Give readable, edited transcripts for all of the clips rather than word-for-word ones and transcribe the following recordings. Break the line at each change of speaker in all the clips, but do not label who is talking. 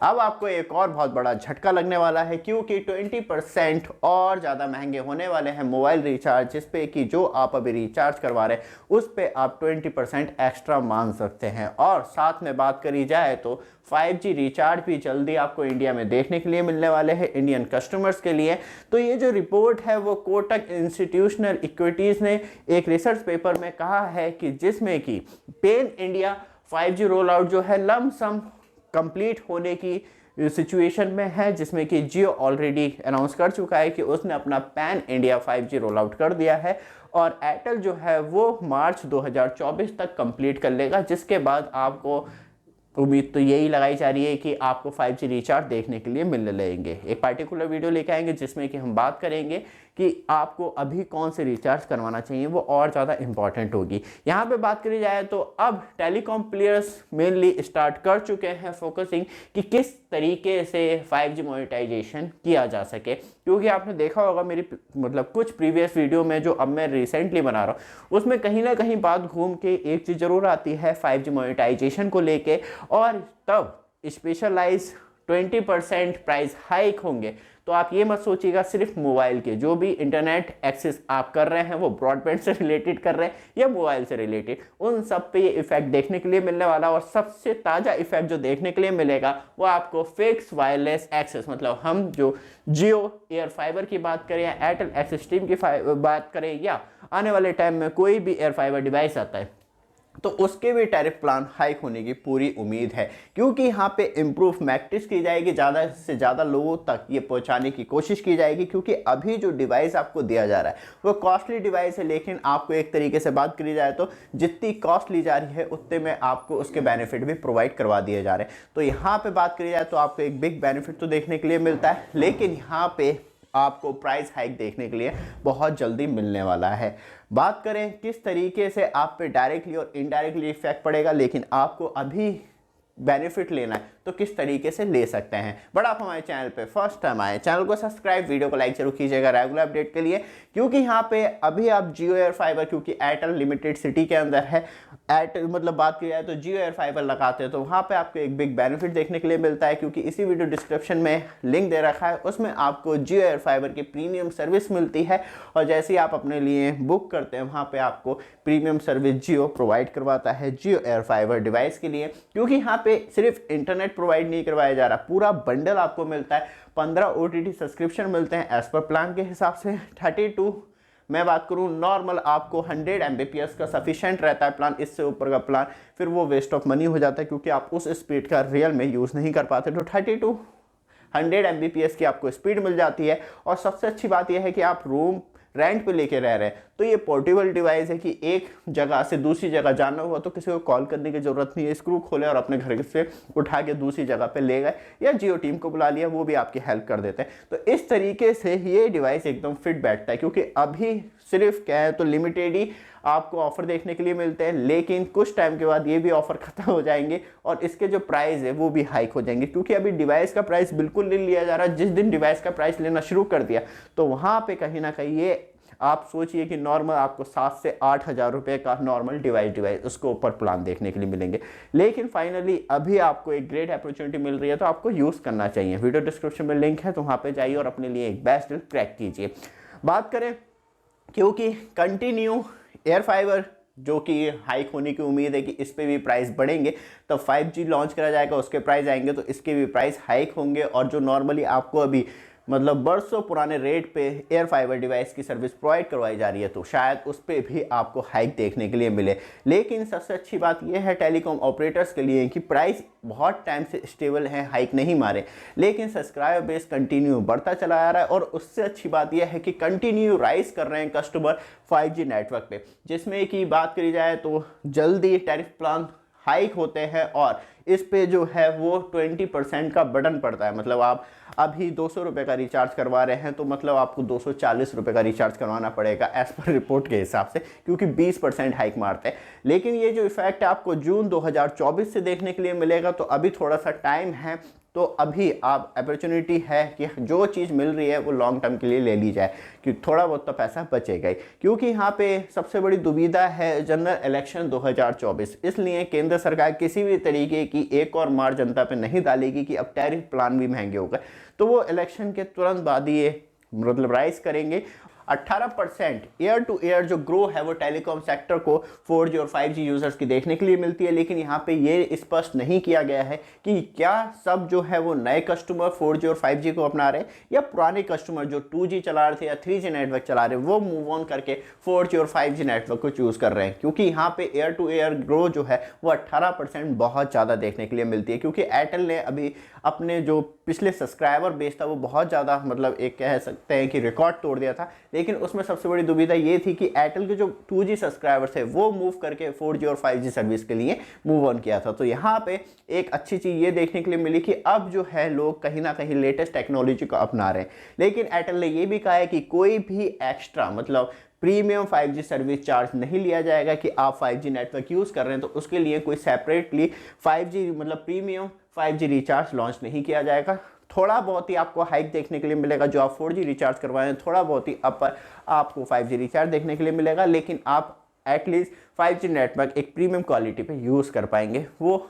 अब आपको एक और बहुत बड़ा झटका लगने वाला है, क्योंकि 20% और ज़्यादा महंगे होने वाले हैं मोबाइल रिचार्ज, जिस पे कि जो आप अभी रिचार्ज करवा रहे हैं उस पे आप 20% एक्स्ट्रा मांग सकते हैं। और साथ में बात करी जाए तो 5G रिचार्ज भी जल्दी आपको इंडिया में देखने के लिए मिलने वाले हैं इंडियन कस्टमर्स के लिए। तो ये जो रिपोर्ट है वो कोटक इंस्टीट्यूशनल इक्विटीज़ ने एक रिसर्च पेपर में कहा है कि जिसमें कि pen India 5G roll out जो है लमसम कंप्लीट होने की सिचुएशन में है, जिसमें कि जियो ऑलरेडी अनाउंस कर चुका है कि उसने अपना pan India 5G roll out कर दिया है और एयरटेल जो है वो मार्च 2024 तक कंप्लीट कर लेगा, जिसके बाद आपको उम्मीद तो यही लगाई जा रही है कि आपको 5G रिचार्ज देखने के लिए मिलने लगेंगे। एक पार्टिकुलर वीडियो लेके आएंगे जिसमें कि हम बात करेंगे कि आपको अभी कौन से रिचार्ज करवाना चाहिए, वो और ज़्यादा इंपॉर्टेंट होगी। यहाँ पे बात करी जाए तो अब टेलीकॉम प्लेयर्स मेनली स्टार्ट कर चुके हैं फोकसिंग कि किस तरीके से 5G मोनेटाइजेशन किया जा सके, क्योंकि आपने देखा होगा मेरी मतलब कुछ प्रीवियस वीडियो में जो अब मैं रिसेंटली बना रहा हूँ उसमें कहीं ना कहीं बात घूम के एक चीज़ ज़रूर आती है 5G मोनेटाइजेशन को लेके, और तब स्पेशलाइज 20% प्राइस हाइक होंगे। तो आप ये मत सोचिएगा सिर्फ मोबाइल के, जो भी इंटरनेट एक्सेस आप कर रहे हैं वो ब्रॉडबैंड से रिलेटेड कर रहे हैं या मोबाइल से रिलेटेड, उन सब पे ये इफेक्ट देखने के लिए मिलने वाला। और सबसे ताज़ा इफेक्ट जो देखने के लिए मिलेगा वो आपको फिक्स वायरलेस एक्सेस, मतलब हम जो जियो एयर फाइबर की बात करें या एयरटेल एक्सेस स्ट्रीम की बात करें या आने वाले टाइम में कोई भी एयर फाइबर डिवाइस आता है तो उसके भी टैरिफ प्लान हाइक होने की पूरी उम्मीद है, क्योंकि यहाँ पे इम्प्रूव मैट्रिक्स की जाएगी, ज़्यादा से ज़्यादा लोगों तक ये पहुँचाने की कोशिश की जाएगी। क्योंकि अभी जो डिवाइस आपको दिया जा रहा है वो कॉस्टली डिवाइस है, लेकिन आपको एक तरीके से बात करी जाए तो जितनी कॉस्ट ली जा रही है उतने में आपको उसके बेनिफिट भी प्रोवाइड करवा दिए जा रहे हैं। तो यहाँ पर बात करी जाए तो आपको एक बिग बेनिफिट तो देखने के लिए मिलता है, लेकिन यहाँ पे आपको प्राइस हाइक देखने के लिए बहुत जल्दी मिलने वाला है। बात करें किस तरीके से आप पे डायरेक्टली और इनडायरेक्टली इफेक्ट पड़ेगा, लेकिन आपको अभी बेनिफिट लेना है तो किस तरीके से ले सकते हैं। बट आप हमारे चैनल पे फर्स्ट टाइम आए, चैनल को सब्सक्राइब, वीडियो को लाइक जरूर कीजिएगा रेगुलर अपडेट के लिए, क्योंकि यहाँ पे अभी आप जियो एयर फाइबर, क्योंकि एयरटेल लिमिटेड सिटी के अंदर है, एयरटेल मतलब बात की जाए तो जियो एयर फाइबर लगाते हैं तो वहाँ पे आपको एक बिग बेनिफिट देखने के लिए मिलता है, क्योंकि इसी वीडियो डिस्क्रिप्शन में लिंक दे रखा है, उसमें आपको जियो एयर फाइबर की प्रीमियम सर्विस मिलती है। और जैसे ही आप अपने लिए बुक करते हैं वहाँ पे आपको प्रीमियम सर्विस जियो प्रोवाइड करवाता है जियो एयर फाइबर डिवाइस के लिए, क्योंकि यहाँ पे सिर्फ इंटरनेट प्रोवाइड नहीं करवाया जा रहा, पूरा बंडल आपको मिलता है। 15 OTT सब्सक्रिप्शन मिलते हैं एज पर प्लान के हिसाब से। 32 मैं बात करूं नॉर्मल आपको 100 Mbps का सफिशिएंट रहता है प्लान, इससे ऊपर का प्लान फिर वो वेस्ट ऑफ मनी हो जाता है, क्योंकि आप उस स्पीड का रियल में यूज़ नहीं कर पाते। तो 32 100 Mbps की आपको स्पीड मिल जाती है। और सबसे अच्छी बात यह है कि आप रूम रेंट पे लेके रह रहे हैं तो ये पोर्टेबल डिवाइस है कि एक जगह से दूसरी जगह जाना हुआ तो किसी को कॉल करने की ज़रूरत नहीं है, स्क्रू खोले और अपने घर से उठा के दूसरी जगह पे ले गए या जियो टीम को बुला लिया, वो भी आपकी हेल्प कर देते हैं। तो इस तरीके से ये डिवाइस एकदम फिट बैठता है, क्योंकि अभी सिर्फ क्या है तो लिमिटेड ही आपको ऑफर देखने के लिए मिलते हैं, लेकिन कुछ टाइम के बाद ये भी ऑफर खत्म हो जाएंगे और इसके जो प्राइस है वो भी हाइक हो जाएंगे, क्योंकि अभी डिवाइस का प्राइस बिल्कुल नहीं लिया जा रहा। जिस दिन डिवाइस का प्राइस लेना शुरू कर दिया तो वहाँ पे कहीं ना कहीं ये आप सोचिए कि नॉर्मल आपको 7 से 8 हज़ार रुपये का नॉर्मल डिवाइस उसके ऊपर प्लान देखने के लिए मिलेंगे। लेकिन फाइनली अभी आपको एक ग्रेट अपॉर्चुनिटी मिल रही है तो आपको यूज़ करना चाहिए। वीडियो डिस्क्रिप्शन में लिंक है तो वहाँ पे जाइए और अपने लिए एक बेस्ट डील क्रैक कीजिए। बात करें क्योंकि कंटिन्यू एयर फाइबर जो कि हाइक होने की उम्मीद है कि इस पे भी प्राइस बढ़ेंगे, तो 5G लॉन्च करा जाएगा उसके प्राइस आएंगे तो इसके भी प्राइस हाइक होंगे। और जो नॉर्मली आपको अभी मतलब बरसों पुराने रेट पे एयर फाइबर डिवाइस की सर्विस प्रोवाइड करवाई जा रही है तो शायद उस पर भी आपको हाइक देखने के लिए मिले। लेकिन सबसे अच्छी बात यह है टेलीकॉम ऑपरेटर्स के लिए कि प्राइस बहुत टाइम से स्टेबल है, हाइक नहीं मारे, लेकिन सब्सक्राइबर बेस कंटिन्यू बढ़ता चला आ रहा है। और उससे अच्छी बात यह है कि कंटिन्यू राइज कर रहे हैं कस्टमर 5G नेटवर्क पे, जिसमें कि बात करी जाए तो जल्दी टैरिफ प्लान हाइक होते हैं और इस पे जो है वो 20% का बटन पड़ता है। मतलब आप अभी 200 रुपये का रिचार्ज करवा रहे हैं तो मतलब आपको 240 रुपये का रिचार्ज करवाना पड़ेगा एज पर रिपोर्ट के हिसाब से, क्योंकि 20% हाइक मारते हैं। लेकिन ये जो इफेक्ट आपको जून 2024 से देखने के लिए मिलेगा, तो अभी थोड़ा सा टाइम है तो अभी आप अपॉर्चुनिटी है कि जो चीज़ मिल रही है वो लॉन्ग टर्म के लिए ले ली जाए, कि थोड़ा बहुत तो पैसा बचेगा ही। क्योंकि यहाँ पे सबसे बड़ी दुविधा है जनरल इलेक्शन 2024, इसलिए केंद्र सरकार किसी भी तरीके की एक और मार जनता पे नहीं डालेगी कि अब टैरिफ प्लान भी महंगे हो गए। तो वो इलेक्शन के तुरंत बाद ही ये मतलब राइज करेंगे। 18% ईयर टू ईयर जो ग्रो है वो टेलीकॉम सेक्टर को 4G और 5G यूजर्स की देखने के लिए मिलती है, लेकिन यहाँ पे ये स्पष्ट नहीं किया गया है कि क्या सब जो है वो नए कस्टमर 4G और 5G को अपना रहे हैं या पुराने कस्टमर जो 2G चला रहे थे या 3G नेटवर्क चला रहे हैं वो मूव ऑन करके 4G और 5G नेटवर्क को चूज कर रहे हैं। क्योंकि यहाँ पे ईयर टू ईयर ग्रो जो है वो 18% बहुत ज़्यादा देखने के लिए मिलती है, क्योंकि एयरटेल ने अभी अपने जो पिछले सब्सक्राइबर बेस था वो बहुत ज़्यादा मतलब एक कह सकते हैं कि रिकॉर्ड तोड़ दिया था। लेकिन उसमें सबसे बड़ी दुविधा ये थी कि एयरटेल के जो 2G सब्सक्राइबर्स थे वो मूव करके 4G और 5G सर्विस के लिए मूव ऑन किया था। तो यहाँ पे एक अच्छी चीज़ ये देखने के लिए मिली कि अब जो है लोग कहीं ना कहीं लेटेस्ट टेक्नोलॉजी को अपना रहे हैं। लेकिन एयरटेल ने ये भी कहा है कि कोई भी एक्स्ट्रा मतलब प्रीमियम 5G सर्विस चार्ज नहीं लिया जाएगा कि आप 5G नेटवर्क यूज़ कर रहे हैं तो उसके लिए कोई सेपरेटली 5G मतलब प्रीमियम 5G रिचार्ज लॉन्च नहीं किया जाएगा। थोड़ा बहुत ही आपको हाइक देखने के लिए मिलेगा, जो आप 4G रिचार्ज करवाएं थोड़ा बहुत ही अपर आपको 5G रिचार्ज देखने के लिए मिलेगा, लेकिन आप एटलीस्ट 5G नेटवर्क एक प्रीमियम क्वालिटी पे यूज़ कर पाएंगे। वो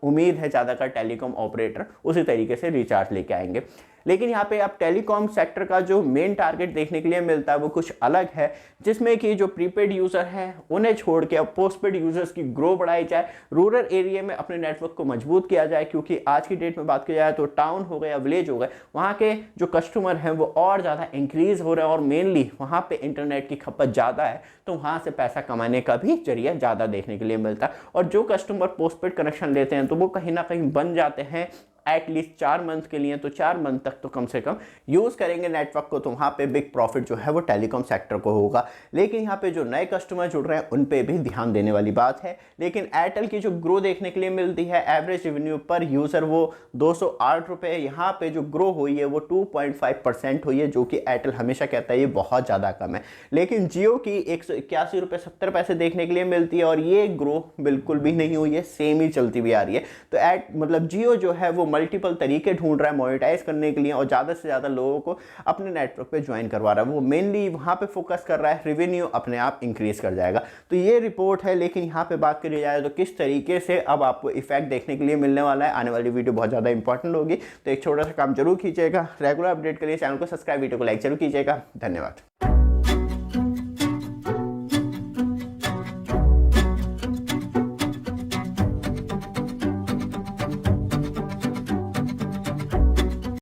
उम्मीद है ज़्यादातर टेलीकॉम ऑपरेटर उसी तरीके से रिचार्ज लेके आएंगे। लेकिन यहाँ पे आप टेलीकॉम सेक्टर का जो मेन टारगेट देखने के लिए मिलता है वो कुछ अलग है, जिसमें कि जो प्रीपेड यूज़र हैं उन्हें छोड़ के अब पोस्टपेड यूज़र्स की ग्रो बढ़ाई जाए, रूरल एरिया में अपने नेटवर्क को मजबूत किया जाए। क्योंकि आज की डेट में बात की जाए तो टाउन हो गए या विलेज हो गए, वहाँ के जो कस्टमर हैं वो और ज़्यादा इंक्रीज़ हो रहे हैं और मेनली वहाँ पर इंटरनेट की खपत ज़्यादा है, तो वहाँ से पैसा कमाने का भी जरिया ज़्यादा देखने के लिए मिलता है। और जो कस्टमर पोस्टपेड कनेक्शन लेते हैं तो वो कहीं ना कहीं बन जाते हैं एटलीस्ट 4 मंथ के लिए, तो 4 मंथ तक तो कम से कम यूज़ करेंगे नेटवर्क को, तो वहाँ पे बिग प्रॉफिट जो है वो टेलीकॉम सेक्टर को होगा। लेकिन यहाँ पे जो नए कस्टमर जुड़ रहे हैं उन पे भी ध्यान देने वाली बात है। लेकिन एयरटेल की जो ग्रो देखने के लिए मिलती है एवरेज रेवेन्यू पर यूज़र वो 208 रुपये, यहाँ पे जो ग्रो हुई है वो 2.5% हुई है, जो कि एयरटेल हमेशा कहता है ये बहुत ज़्यादा कम है। लेकिन जियो की 181 रुपये 70 पैसे देखने के लिए मिलती है और ये ग्रो बिल्कुल भी नहीं हुई है, सेम ही चलती भी आ रही है। तो मतलब जियो जो है वो मल्टीपल तरीके ढूंढ रहा है मोनेटाइज करने के लिए और ज़्यादा से ज़्यादा लोगों को अपने नेटवर्क पे ज्वाइन करवा रहा है। वो मेनली वहाँ पे फोकस कर रहा है, रेवेन्यू अपने आप इंक्रीज कर जाएगा। तो ये रिपोर्ट है। लेकिन यहाँ पे बात करी जाए तो किस तरीके से अब आपको इफेक्ट देखने के लिए मिलने वाला है, आने वाली वीडियो बहुत ज़्यादा इंपॉर्टेंट होगी। तो एक छोटा सा काम जरूर कीजिएगा, रेगुलर अपडेट के लिए चैनल को सब्सक्राइब, वीडियो को लाइक जरूर कीजिएगा। धन्यवाद।